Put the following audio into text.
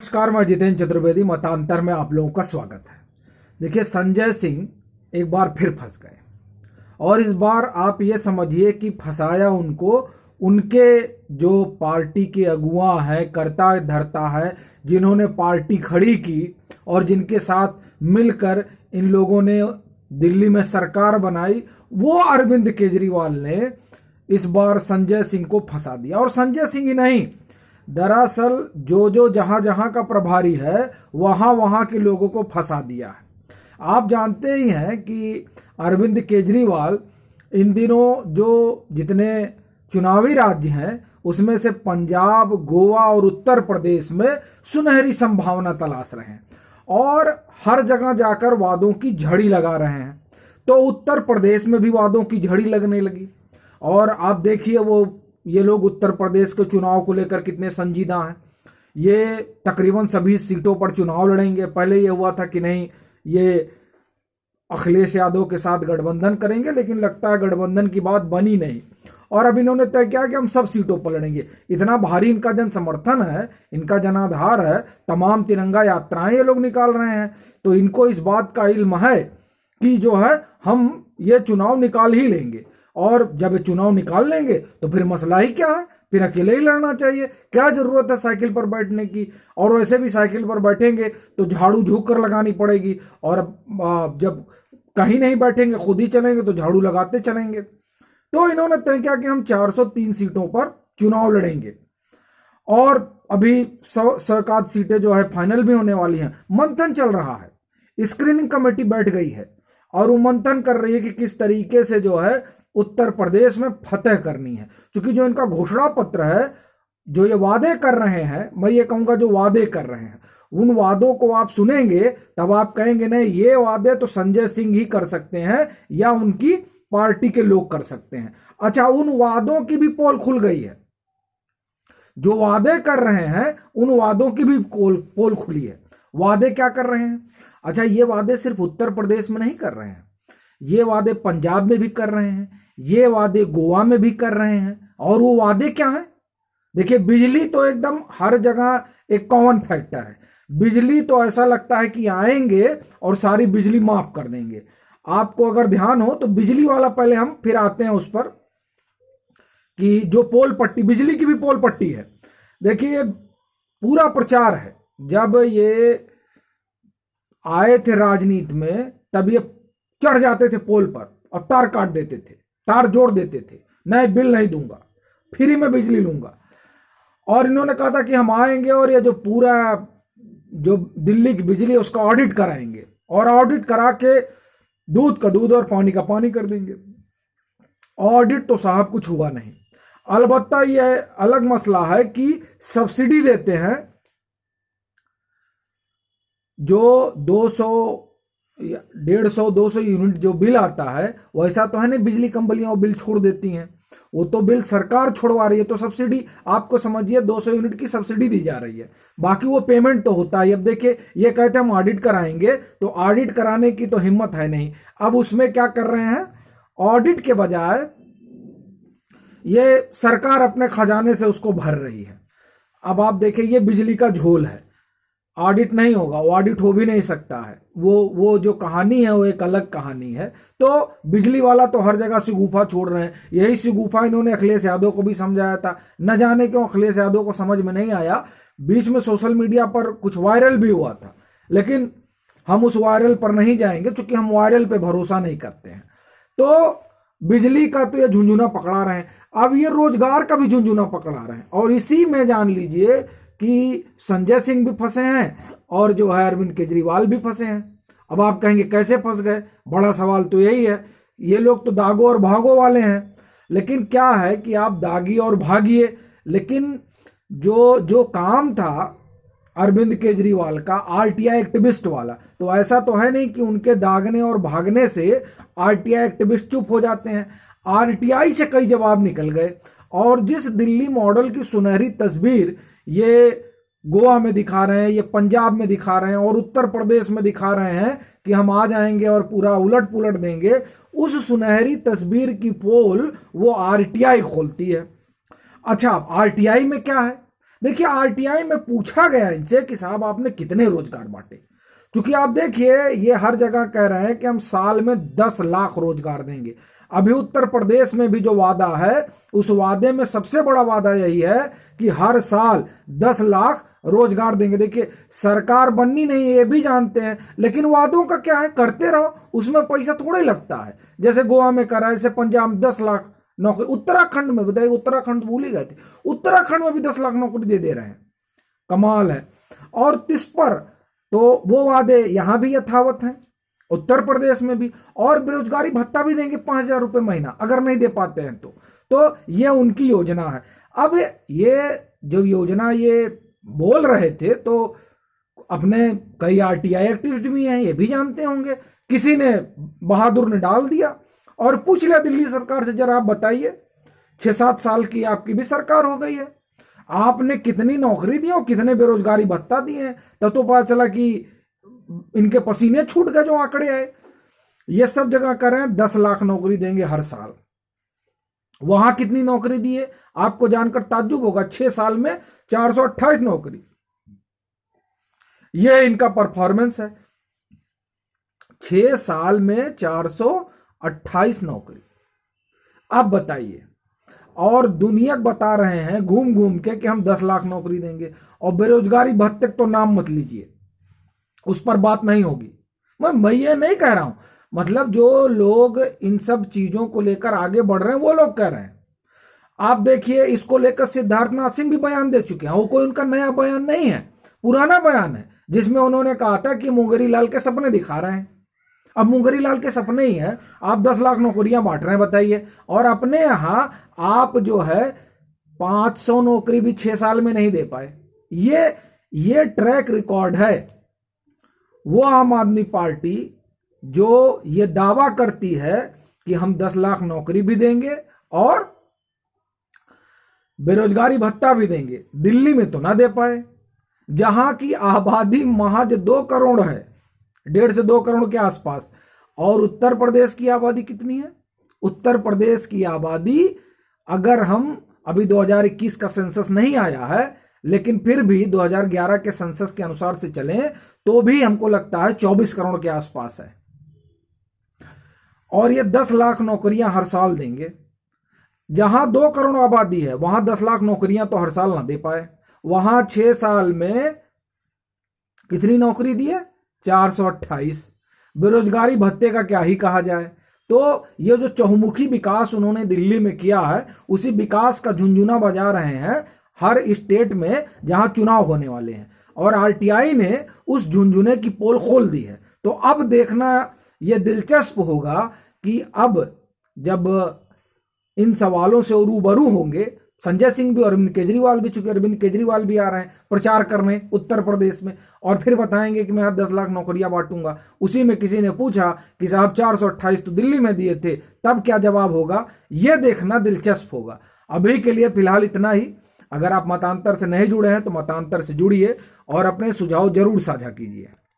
नमस्कार, मैं जितेंद्र चतुर्वेदी। मतांतर में आप लोगों का स्वागत है। देखिए, संजय सिंह एक बार फिर फंस गए और इस बार आप ये समझिए कि फंसाया उनको उनके जो पार्टी के अगुआ हैं, कर्ता धर्ता है, जिन्होंने पार्टी खड़ी की और जिनके साथ मिलकर इन लोगों ने दिल्ली में सरकार बनाई, वो अरविंद केजरीवाल ने इस बार संजय सिंह को फंसा दिया। और संजय सिंह ही नहीं, दरअसल जो जहां जहां का प्रभारी है वहां वहां के लोगों को फंसा दिया है। आप जानते ही हैं कि अरविंद केजरीवाल इन दिनों जो जितने चुनावी राज्य हैं उसमें से पंजाब, गोवा और उत्तर प्रदेश में सुनहरी संभावना तलाश रहे हैं और हर जगह जाकर वादों की झड़ी लगा रहे हैं। तो उत्तर प्रदेश में भी वादों की झड़ी लगने लगी और आप देखिए ये लोग उत्तर प्रदेश के चुनाव को लेकर कितने संजीदा हैं। ये तकरीबन सभी सीटों पर चुनाव लड़ेंगे। पहले ये हुआ था कि नहीं, ये अखिलेश यादव के साथ गठबंधन करेंगे, लेकिन लगता है गठबंधन की बात बनी नहीं और अब इन्होंने तय किया कि हम सब सीटों पर लड़ेंगे। इतना भारी इनका जन समर्थन है, इनका जनाधार है, तमाम तिरंगा यात्राएं ये लोग निकाल रहे हैं। तो इनको इस बात का इल्म है कि जो है हम ये चुनाव निकाल ही लेंगे और जब चुनाव निकाल लेंगे तो फिर मसला ही क्या है, फिर अकेले ही लड़ना चाहिए। क्या जरूरत है साइकिल पर बैठने की, और वैसे भी साइकिल पर बैठेंगे तो झाड़ू झुक कर लगानी पड़ेगी और जब कहीं नहीं बैठेंगे, खुद ही चलेंगे तो झाड़ू लगाते चलेंगे। तो इन्होंने तय किया कि हम 403 सीटों पर चुनाव लड़ेंगे और अभी 100 सीटें जो है फाइनल भी होने वाली हैं। मंथन चल रहा है, स्क्रीनिंग कमेटी बैठ गई है और वो मंथन कर रही है कि किस तरीके से जो है उत्तर प्रदेश में फतह करनी है। क्योंकि जो इनका घोषणा पत्र है, जो ये वादे कर रहे हैं, मैं ये कहूंगा जो वादे कर रहे हैं, उन वादों को आप सुनेंगे तब आप कहेंगे नहीं, ये वादे तो संजय सिंह ही कर सकते हैं या उनकी पार्टी के लोग कर सकते हैं। अच्छा, उन वादों की भी पोल खुल गई है। जो वादे कर रहे हैं उन वादों की भी पोल खुली है। वादे क्या कर रहे हैं? अच्छा, ये वादे सिर्फ उत्तर प्रदेश में नहीं कर रहे हैं, ये वादे पंजाब में भी कर रहे हैं, ये वादे गोवा में भी कर रहे हैं। और वो वादे क्या हैं? देखिए, बिजली तो एकदम हर जगह एक कॉमन फैक्टर है। बिजली तो ऐसा लगता है कि आएंगे और सारी बिजली माफ कर देंगे। आपको अगर ध्यान हो तो बिजली वाला पहले हम फिर आते हैं उस पर कि जो पोल पट्टी, बिजली की भी पोल पट्टी है। देखिए, पूरा प्रचार है। जब ये आए थे राजनीति में तब ये चढ़ जाते थे पोल पर और तार काट देते थे, तार जोड़ देते थे, नहीं बिल नहीं दूंगा, फ्री में बिजली लूंगा। और इन्होंने कहा था कि हम आएंगे और ये जो पूरा जो दिल्ली की बिजली है उसका ऑडिट कराएंगे और ऑडिट करा के दूध का दूध और पानी का पानी कर देंगे। ऑडिट तो साहब कुछ हुआ नहीं। अलबत्ता यह अलग मसला है कि सब्सिडी देते हैं, जो 200 150 200 यूनिट जो बिल आता है, वैसा तो है नहीं बिजली कंपनियां वो बिल छोड़ देती हैं, वो तो बिल सरकार छोड़वा रही है। तो सब्सिडी आपको समझिए 200 यूनिट की सब्सिडी दी जा रही है, बाकी वो पेमेंट तो होता है। अब देखिए, ये कहते हैं हम ऑडिट कराएंगे, तो ऑडिट कराने की तो हिम्मत है नहीं। अब उसमें क्या कर रहे हैं, ऑडिट के बजाय ये सरकार अपने खजाने से उसको भर रही है। अब आप देखिए, ये बिजली का झोल है, ऑडिट नहीं होगा, वो ऑडिट हो भी नहीं सकता है। वो जो कहानी है वो एक अलग कहानी है। तो बिजली वाला तो हर जगह शिगुफा छोड़ रहे हैं। यही शिगुफा इन्होंने अखिलेश यादव को भी समझाया था, न जाने क्यों अखिलेश यादव को समझ में नहीं आया। बीच में सोशल मीडिया पर कुछ वायरल भी हुआ था, लेकिन हम उस वायरल पर नहीं जाएंगे क्योंकि हम वायरल पे भरोसा नहीं करते हैं। तो बिजली का तो ये झुंझुना पकड़ा रहे हैं, अब ये रोजगार का भी झुंझुना पकड़ा रहे हैं। और इसी में जान लीजिए कि संजय सिंह भी फंसे हैं और जो है अरविंद केजरीवाल भी फंसे हैं। अब आप कहेंगे कैसे फंस गए? बड़ा सवाल तो यही है। ये लोग तो दागो और भागो वाले हैं, लेकिन क्या है कि आप दागिए और भागिए, लेकिन जो काम था अरविंद केजरीवाल का आरटीआई एक्टिविस्ट वाला, तो ऐसा तो है नहीं कि उनके दागने और भागने से आरटीआई एक्टिविस्ट चुप हो जाते हैं। आरटीआई से कई जवाब निकल गए और जिस दिल्ली मॉडल की सुनहरी तस्वीर ये गोवा में दिखा रहे हैं, ये पंजाब में दिखा रहे हैं और उत्तर प्रदेश में दिखा रहे हैं कि हम आ जाएंगे और पूरा उलट पुलट देंगे, उस सुनहरी तस्वीर की पोल वो आरटीआई खोलती है। अच्छा, आरटीआई में क्या है? देखिए आरटीआई में पूछा गया इनसे कि साहब आपने कितने रोजगार बांटे, क्योंकि आप देखिए ये हर जगह कह रहे हैं कि हम साल में 10 लाख रोजगार देंगे। अभी उत्तर प्रदेश में भी जो वादा है उस वादे में सबसे बड़ा वादा यही है कि हर साल 10 लाख रोजगार देंगे। देखिए सरकार बननी नहीं ये भी जानते हैं, लेकिन वादों का क्या है, करते रहो, उसमें पैसा थोड़े लगता है। जैसे गोवा में करा, जैसे पंजाब में 10 लाख नौकरी, उत्तराखंड में बताइए, उत्तराखंड भूल ही गए थे, उत्तराखंड में भी 10 लाख नौकरी दे रहे हैं, कमाल है। और तिस पर तो वो वादे यहां भी यथावत हैं, उत्तर प्रदेश में भी, और बेरोजगारी भत्ता भी देंगे 5,000 रुपए महीना अगर नहीं दे पाते हैं तो ये उनकी योजना है। अब ये जो योजना ये बोल रहे थे तो अपने कई आरटीआई एक्टिविस्ट भी हैं, ये भी जानते होंगे, किसी ने बहादुर ने डाल दिया और पूछ लिया दिल्ली सरकार से, जरा आप बताइए 6-7 साल की आपकी भी सरकार हो गई है, आपने कितनी नौकरी दी और कितने बेरोजगारी भत्ता दिए हैं। तब तो पता चला कि इनके पसीने छूट गए जो आंकड़े आए। ये सब जगह कर रहे हैं 10 लाख नौकरी देंगे हर साल। वहां कितनी नौकरी दी है आपको जानकर ताज्जुब होगा, 6 साल में 428 नौकरी। यह इनका परफॉर्मेंस है, 6 साल में 428 नौकरी। अब बताइए, और दुनिया बता रहे हैं घूम घूम के कि हम 10 लाख नौकरी देंगे, और बेरोजगारी भत्ते तो नाम मत लीजिए, उस पर बात नहीं होगी। मैं ये नहीं कह रहा हूं, मतलब जो लोग इन सब चीजों को लेकर आगे बढ़ रहे हैं वो लोग कह रहे हैं। आप देखिए इसको लेकर सिद्धार्थनाथ सिंह भी बयान दे चुके हैं, वो कोई उनका नया बयान नहीं है, पुराना बयान है, जिसमें उन्होंने कहा था कि मुंगेरी लाल के सपने दिखा रहे हैं। अब मुंगेरी लाल के सपने ही है, आप 10 लाख नौकरियां बांट रहे हैं, बताइए। और अपने यहां आप जो है 500 नौकरी भी 6 साल में नहीं दे पाए। ये ट्रैक रिकॉर्ड है। वो आम आदमी पार्टी जो ये दावा करती है कि हम 10 लाख नौकरी भी देंगे और बेरोजगारी भत्ता भी देंगे, दिल्ली में तो ना दे पाए, जहां की आबादी महज 2 करोड़ है, 1.5 से 2 करोड़ के आसपास। और उत्तर प्रदेश की आबादी कितनी है? उत्तर प्रदेश की आबादी, अगर हम अभी 2021 का सेंसस नहीं आया है, लेकिन फिर भी 2011 के सेंसस के अनुसार से चलें तो भी हमको लगता है 24 करोड़ के आसपास है। और ये 10 लाख नौकरियां हर साल देंगे। जहां 2 करोड़ आबादी है वहां 10 लाख नौकरियां तो हर साल ना दे पाए। वहां 6 साल में कितनी नौकरी दी है? 428। बेरोजगारी भत्ते का क्या ही कहा जाए। तो ये जो चहुमुखी विकास उन्होंने दिल्ली में किया है, उसी विकास का झुंझुना बजा रहे हैं हर स्टेट में जहां चुनाव होने वाले हैं। और आरटीआई ने उस झुंझुने की पोल खोल दी है। तो अब देखना यह दिलचस्प होगा कि अब जब इन सवालों से रूबरू होंगे संजय सिंह भी, अरविंद केजरीवाल भी, चूंकि अरविंद केजरीवाल भी आ रहे हैं प्रचार करने उत्तर प्रदेश में, और फिर बताएंगे कि मैं 10 लाख नौकरियां बांटूंगा। उसी में किसी ने पूछा कि साहब 428 तो दिल्ली में दिए थे, तब क्या जवाब होगा, यह देखना दिलचस्प होगा। अभी के लिए फिलहाल इतना ही। अगर आप मतांतर से नहीं जुड़े हैं तो मतांतर से जुड़िए और अपने सुझाव जरूर साझा कीजिए।